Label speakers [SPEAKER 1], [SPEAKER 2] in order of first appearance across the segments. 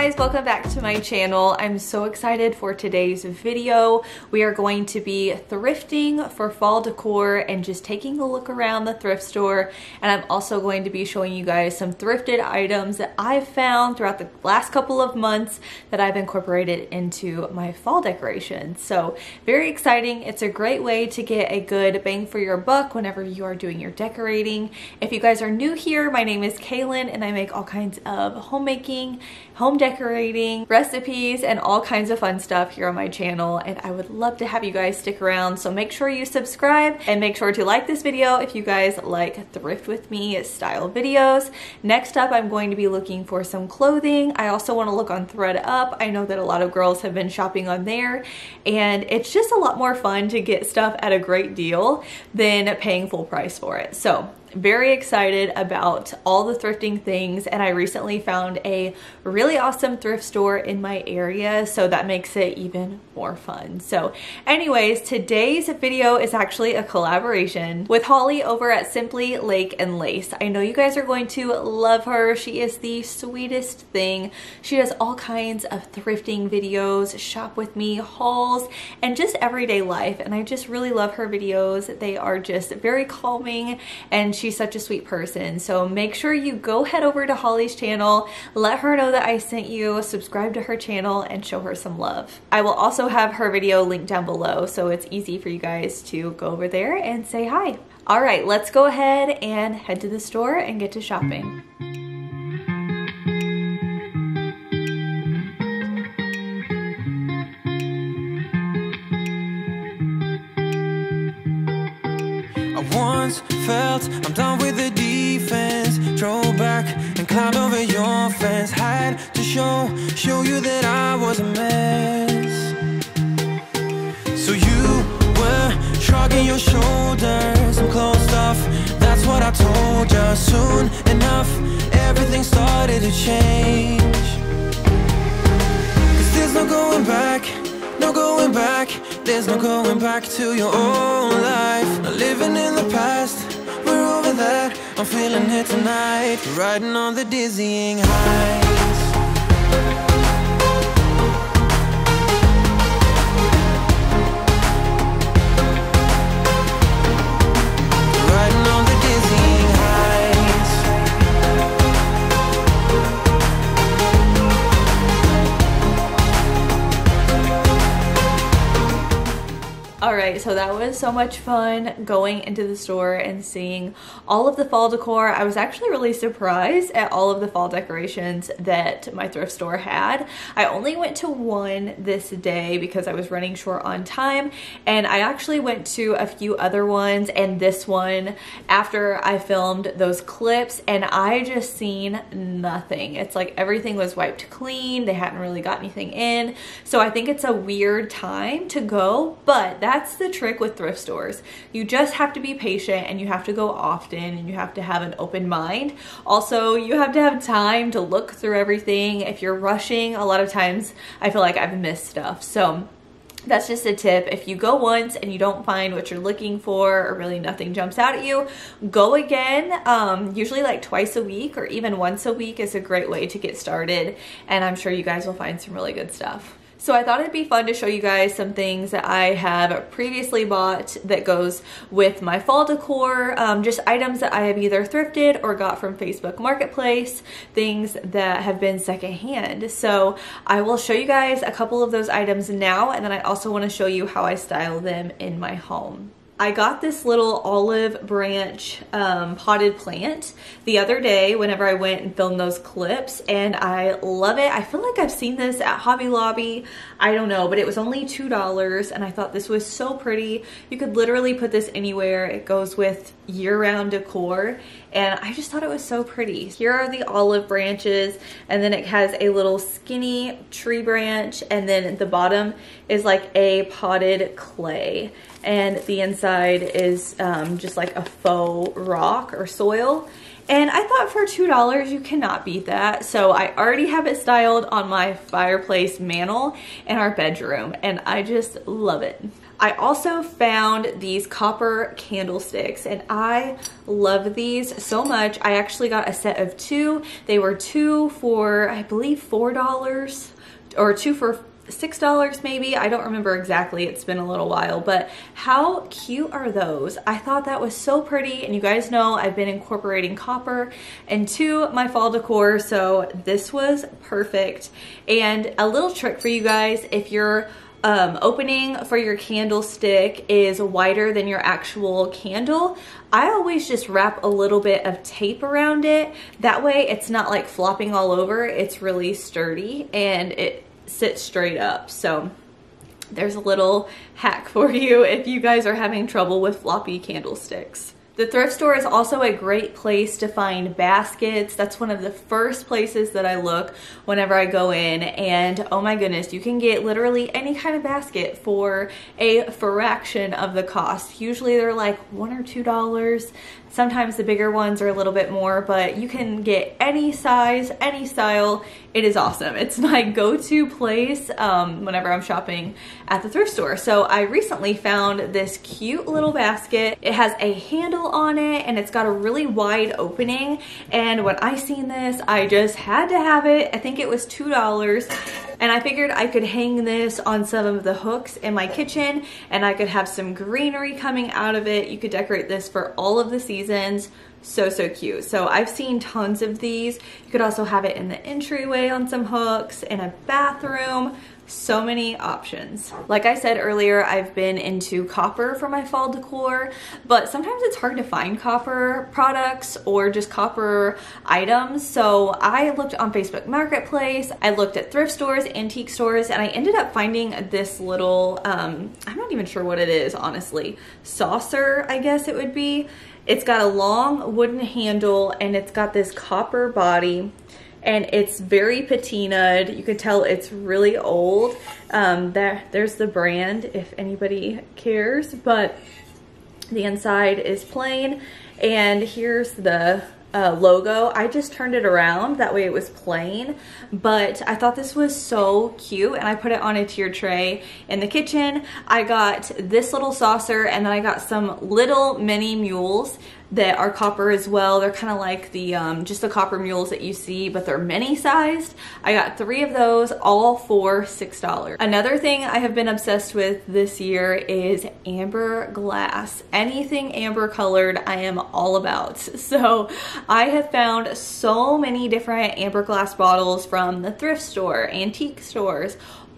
[SPEAKER 1] guys, welcome back to my channel. I'm so excited for today's video. We are going to be thrifting for fall decor and just taking a look around the thrift store. And I'm also going to be showing you guys some thrifted items that I've found throughout the last couple of months that I've incorporated into my fall decorations. So very exciting. It's a great way to get a good bang for your buck whenever you are doing your decorating. If you guys are new here, my name is Kailyn and I make all kinds of homemaking, home decorating, recipes, and all kinds of fun stuff here on my channel, and I would love to have you guys stick around. So make sure you subscribe and make sure to like this video if you guys like thrift with me style videos. Next up, I'm going to be looking for some clothing. I also want to look on ThredUp. I know that a lot of girls have been shopping on there, and it's just a lot more fun to get stuff at a great deal than paying full price for it. So very excited about all the thrifting things, and I recently found a really awesome thrift store in my area, so that makes it even more fun. So anyways, today's video is actually a collaboration with Holly over at Simply Lake and Lace. I know you guys are going to love her. She is the sweetest thing. She does all kinds of thrifting videos, shop with me, hauls, and just everyday life, and I just really love her videos. They are just very calming, and she's such a sweet person. So make sure you go head over to Holly's channel, let her know that I sent you, subscribe to her channel, and show her some love. I will also have her video linked down below, so it's easy for you guys to go over there and say hi. All right, let's go ahead and head to the store and get to shopping.
[SPEAKER 2] Once felt I'm done with the defense, drove back and climbed over your fence, had to show you that I was a mess. So you were shrugging your shoulders and closed off, that's what I told you. Soon enough everything started to change, 'cause there's no going back, no going back. There's no going back to your old life. Not living in the past, we're over that. I'm feeling it tonight, riding on the dizzying heights. Riding on the dizzying heights.
[SPEAKER 1] Alright, so that was so much fun going into the store and seeing all of the fall decor. I was actually really surprised at all of the fall decorations that my thrift store had. I only went to one this day because I was running short on time, and I actually went to a few other ones and this one after I filmed those clips, and I just seen nothing. It's like everything was wiped clean. They hadn't really got anything in. So I think it's a weird time to go, but that's the trick with thrift stores. You just have to be patient, and you have to go often, and you have to have an open mind. Also, you have to have time to look through everything. If you're rushing, a lot of times I feel like I've missed stuff. So that's just a tip. If you go once and you don't find what you're looking for, or really nothing jumps out at you, go again. Usually like twice a week or even once a week is a great way to get started, and I'm sure you guys will find some really good stuff. So I thought it'd be fun to show you guys some things that I have previously bought that goes with my fall decor, just items that I have either thrifted or got from Facebook Marketplace, things that have been secondhand. So I will show you guys a couple of those items now, and then I also want to show you how I style them in my home. I got this little olive branch potted plant the other day whenever I went and filmed those clips, and I love it. I feel like I've seen this at Hobby Lobby, I don't know, but it was only $2, and I thought this was so pretty. You could literally put this anywhere. It goes with year-round decor, and I just thought it was so pretty. Here are the olive branches, and then it has a little skinny tree branch, and then at the bottom is like a potted clay, and the inside is just like a faux rock or soil. And I thought for $2 you cannot beat that. So I already have it styled on my fireplace mantle in our bedroom, and I just love it. I also found these copper candlesticks, and I love these so much. I actually got a set of 2. They were 2 for, I believe, $4 or 2 for $6 maybe. I don't remember exactly. It's been a little while, but how cute are those? I thought that was so pretty, and you guys know I've been incorporating copper into my fall decor, so this was perfect. And a little trick for you guys, if your opening for your candlestick is wider than your actual candle, I always just wrap a little bit of tape around it. That way it's not like flopping all over. It's really sturdy and it sit straight up. So there's a little hack for you if you guys are having trouble with floppy candlesticks. The thrift store is also a great place to find baskets. That's one of the first places that I look whenever I go in, and oh my goodness, you can get literally any kind of basket for a fraction of the cost. Usually they're like $1 or $2. Sometimes the bigger ones are a little bit more, but you can get any size, any style. It is awesome. It's my go-to place whenever I'm shopping at the thrift store. So I recently found this cute little basket. It has a handle on it and it's got a really wide opening. And when I seen this, I just had to have it. I think it was $2. And I figured I could hang this on some of the hooks in my kitchen and I could have some greenery coming out of it. You could decorate this for all of the seasons. So cute. So I've seen tons of these. You could also have it in the entryway on some hooks, in a bathroom. So many options. Like I said earlier, I've been into copper for my fall decor, but sometimes it's hard to find copper products or just copper items. So I looked on Facebook Marketplace, I looked at thrift stores, antique stores, and I ended up finding this little, I'm not even sure what it is, honestly, saucer, I guess it would be. It's got a long wooden handle and it's got this copper body. And it's very patinaed. You can tell it's really old. There's the brand if anybody cares, but the inside is plain. And here's the logo. I just turned it around, that way it was plain, but I thought this was so cute and I put it on a tiered tray in the kitchen. I got this little saucer and then I got some little mini mules that are copper as well. They're kind of like the just the copper mules that you see, but they're mini sized. I got 3 of those, all for $6. Another thing I have been obsessed with this year is amber glass. Anything amber colored I am all about. So I have found so many different amber glass bottles from the thrift store, antique stores,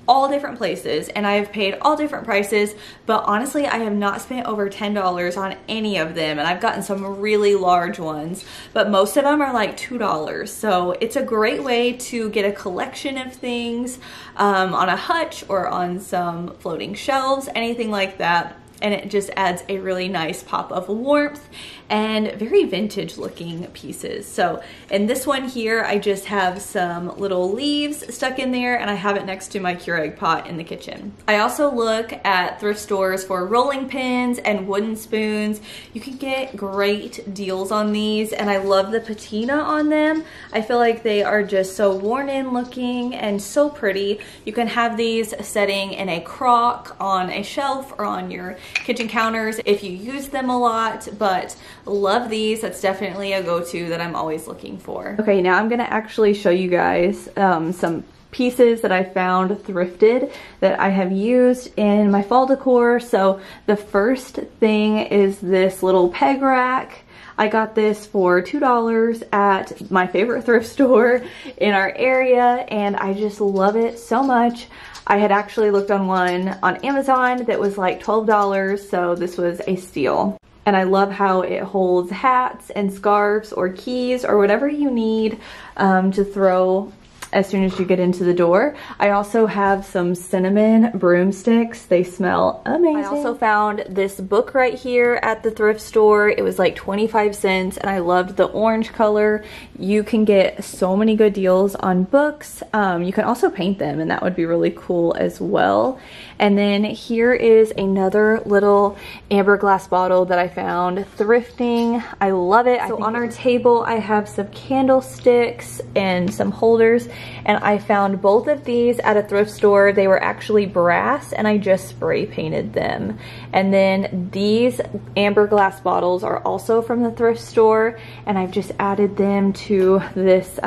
[SPEAKER 1] all different places, and I have paid all different prices, but honestly I have not spent over $10 on any of them, and I've gotten some really large ones, but most of them are like $2. So it's a great way to get a collection of things on a hutch or on some floating shelves, anything like that. And it just adds a really nice pop of warmth and very vintage looking pieces. So in this one here, I just have some little leaves stuck in there and I have it next to my Keurig pot in the kitchen. I also look at thrift stores for rolling pins and wooden spoons. You can get great deals on these and I love the patina on them. I feel like they are just so worn in looking and so pretty. You can have these setting in a crock on a shelf or on your kitchen counters if you use them a lot, but love these. That's definitely a go-to that I'm always looking for. Okay, now I'm gonna actually show you guys some pieces that I found thrifted that I have used in my fall decor. So the first thing is this little peg rack. I got this for $2 at my favorite thrift store in our area and I just love it so much. I had actually looked on one on Amazon that was like $12, so this was a steal. And I love how it holds hats and scarves or keys or whatever you need to throw as soon as you get into the door. I also have some cinnamon broomsticks. They smell amazing. I also found this book right here at the thrift store. It was like 25 cents and I loved the orange color. You can get so many good deals on books. You can also paint them and that would be really cool as well. And then here is another little amber glass bottle that I found thrifting. I love it. So on our table, I have some candlesticks and some holders. and I found both of these at a thrift store. They were actually brass and I just spray painted them. And then these amber glass bottles are also from the thrift store, and I've just added them to this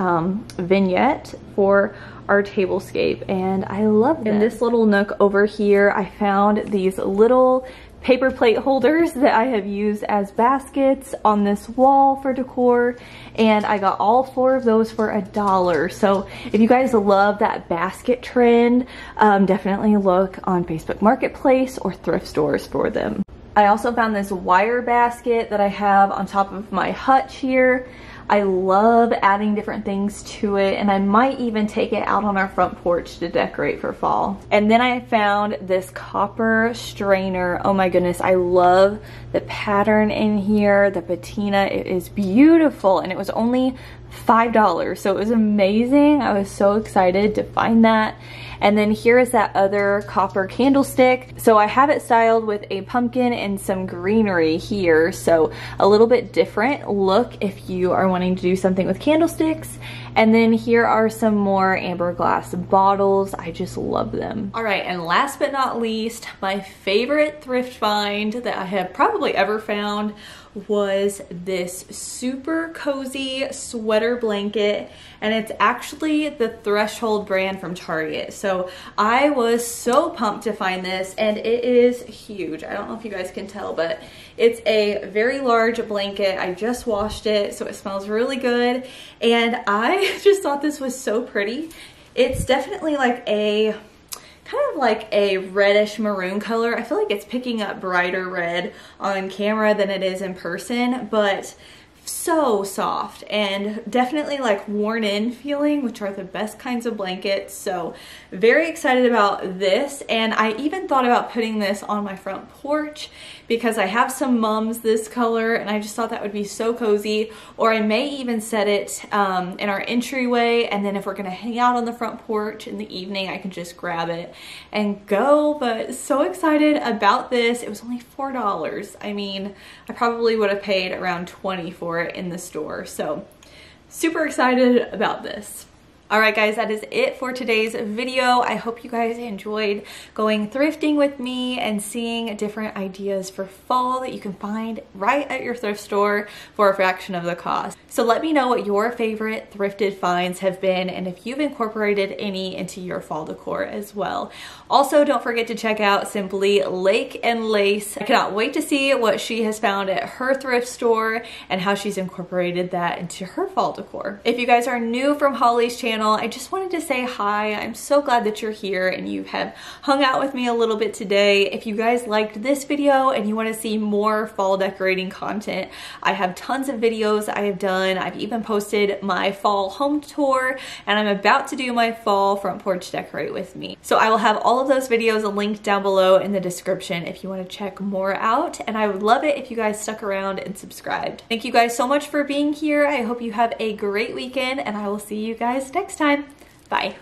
[SPEAKER 1] vignette for our tablescape, and I love them. In this little nook over here, I found these little paper plate holders that I have used as baskets on this wall for decor, and I got all 4 of those for $1. So if you guys love that basket trend, definitely look on Facebook Marketplace or thrift stores for them. I also found this wire basket that I have on top of my hutch here. I love adding different things to it, and I might even take it out on our front porch to decorate for fall. And then I found this copper strainer. Oh my goodness, I love the pattern in here, the patina. It is beautiful, and it was only $5, so it was amazing. I was so excited to find that. And then here is that other copper candlestick. So I have it styled with a pumpkin and some greenery here, so a little bit different look if you are wanting to do something with candlesticks. And then here are some more amber glass bottles. I just love them. All right, and last but not least, my favorite thrift find that I have probably ever found was this super cozy sweater blanket, and it's actually the Threshold brand from Target. So I was so pumped to find this, and it is huge. I don't know if you guys can tell, but it's a very large blanket. I just washed it, so it smells really good, and I just thought this was so pretty. It's definitely like a kind of like a reddish maroon color. I feel like it's picking up brighter red on camera than it is in person, but so soft and definitely like worn in feeling, which are the best kinds of blankets. So very excited about this, and I even thought about putting this on my front porch because I have some mums this color, and I just thought that would be so cozy. Or I may even set it in our entryway, and then if we're gonna hang out on the front porch in the evening, I can just grab it and go. But so excited about this. It was only $4. I mean, I probably would have paid around $20 for it in the store. So super excited about this. All right guys, that is it for today's video. I hope you guys enjoyed going thrifting with me and seeing different ideas for fall that you can find right at your thrift store for a fraction of the cost. So let me know what your favorite thrifted finds have been, and if you've incorporated any into your fall decor as well. Also, don't forget to check out Simply Lake and Lace. I cannot wait to see what she has found at her thrift store and how she's incorporated that into her fall decor. If you guys are new from Holly's channel, I just wanted to say hi. I'm so glad that you're here and you have hung out with me a little bit today. If you guys liked this video and you want to see more fall decorating content, I have tons of videos I have done. I've even posted my fall home tour, and I'm about to do my fall front porch decorate with me. So I will have all of those videos linked down below in the description if you want to check more out, and I would love it if you guys stuck around and subscribed. Thank you guys so much for being here. I hope you have a great weekend, and I will see you guys next time. Bye.